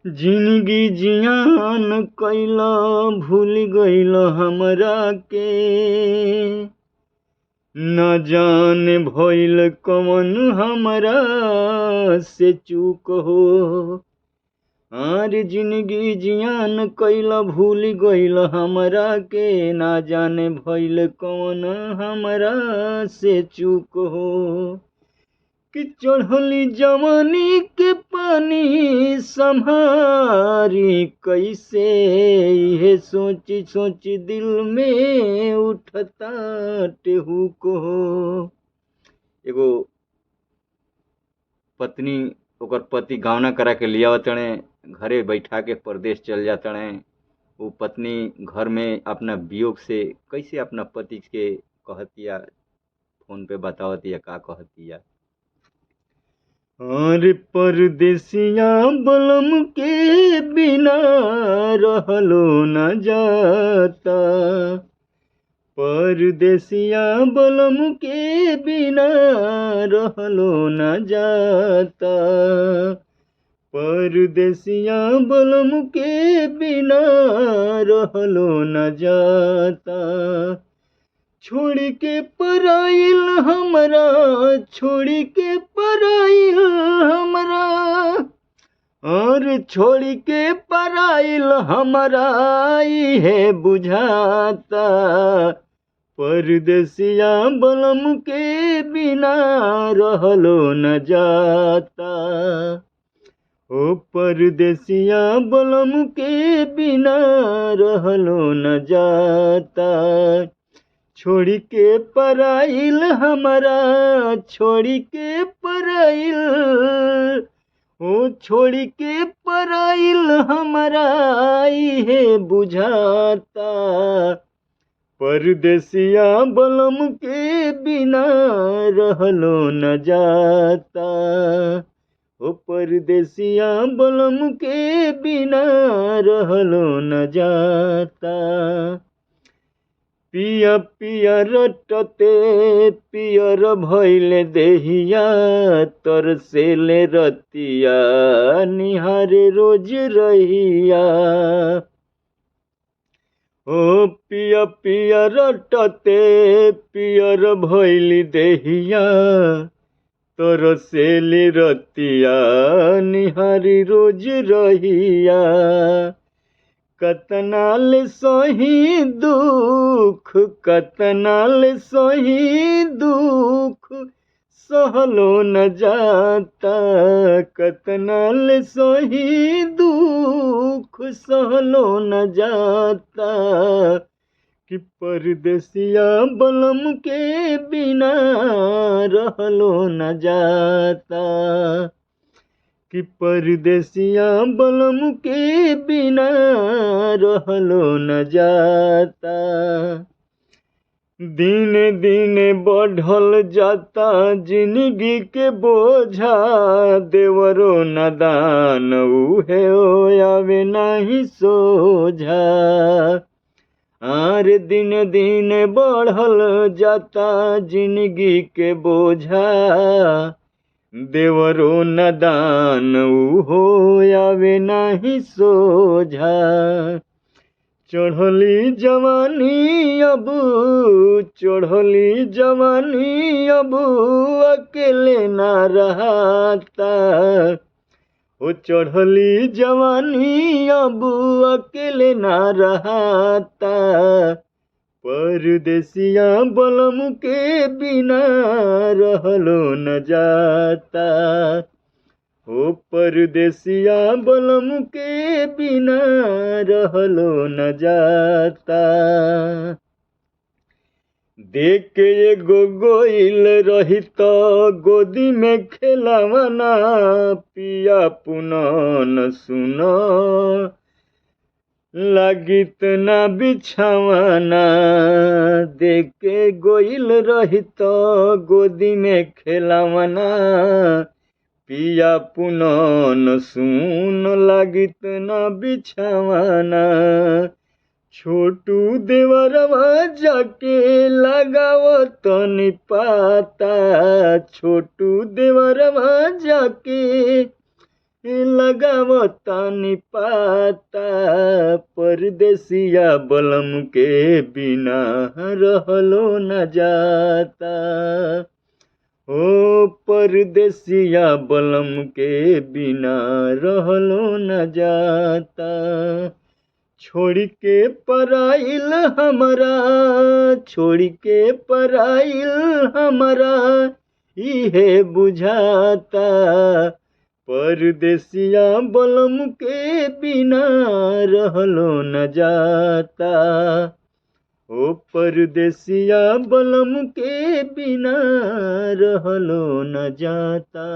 जिंदगी जियान कैला भूल गईल हमरा के। न जाने भइल कवन हमरा से चूक हो। आर जिंदगी जियान कैला भूल गईल हमरा के। ना जाने भइल कवन हमरा से चूक हो। कि चढ़ली जवानी के पानी संभारी कैसे। ये सोची सोची दिल में उठता टेहू को। एगो पत्नी ओकर पति गावना करा के लिया तणे घरे बैठा के परदेश चल जातणे। वो पत्नी घर में अपना वियोग से कैसे अपना पति के कहतिया, फोन पे बतावतिया का कहतिया। और परदेसिया बलम के बिना रहलो न जाता। परदेसिया बलम के बिना रहलो न जाता। परदेसिया बलम के बिना रहलो न जाता। छोड़ के पराइल हमरा, छोड़ के पराइल हमरा। और छोड़ के पराइल हमरा है बुझाता। परदेसिया बलम के बिना रहलो न जाता। ओ परदेसिया बलम के बिना रहलो न जाता। छोड़ के पराइल हमरा, छोड़ के पराइल। ओ छोड़ के पराइल हमरा है बुझाता। परदेसिया बलम के बिना रहलो न जाता। ओ परदेसिया बलम के बिना रहलो न जाता। पिया पिया रटते पियर भइले देहिया। तरसेले रतिया निहारे रोज रहिया। ओ पिया पिया रटते पियर भइले देहिया। तरसेले रतिया निहारे रोज रहिया। कतनाल सही दुख, कतनाल सही दुख। सहलो न जाता। कतनाल सही दुख सहलो न जाता। कि परदेसिया बलम के बिना रहलो न जाता। कि परदेसिया बलम के बिना रहलो न जाता। दिन दिन बढ़ल जाता जिंदगी के बोझा। देवरो नदान उहे आवे नहीं सोझा। आर दिन दिन बढ़ल जाता जिंदगी के बोझा। देवरो नदान उहो आवे नहीं सोझा। चढ़ली जवानी अब, चढ़ली जवानी अब अकेले ना रहता। ओ चढ़ली जवानी अब अकेले ना रहता। परदेसिया बलम के बिना रहलो न जाता। ओ परदेसिया बलम के बिना रहलो न जाता। देख के एगो गोइल रही तो गोदी में खेलावना। पिया पुनन सुनो लागित ना बिछावना। देख के गोइल रही तो गोदी में खेलावना। पिया पुनन सुन लागित ना बिछावना। छोटू देवरवा जाके लगाव तनी पाता। छोटू देवरवा जाके लगावो तानी पाता परदेसिया बलम के बिना रहलो न जाता। ओ परदेसिया बलम के बिना रहलो न जाता। छोड़ के पराइल हमरा, छोड़ के पराइल हमरा इहे बुझाता। परदेसिया बलम के बिना रहलो न जाता। ओ परदेसिया बलम के बिना रहलो न जाता।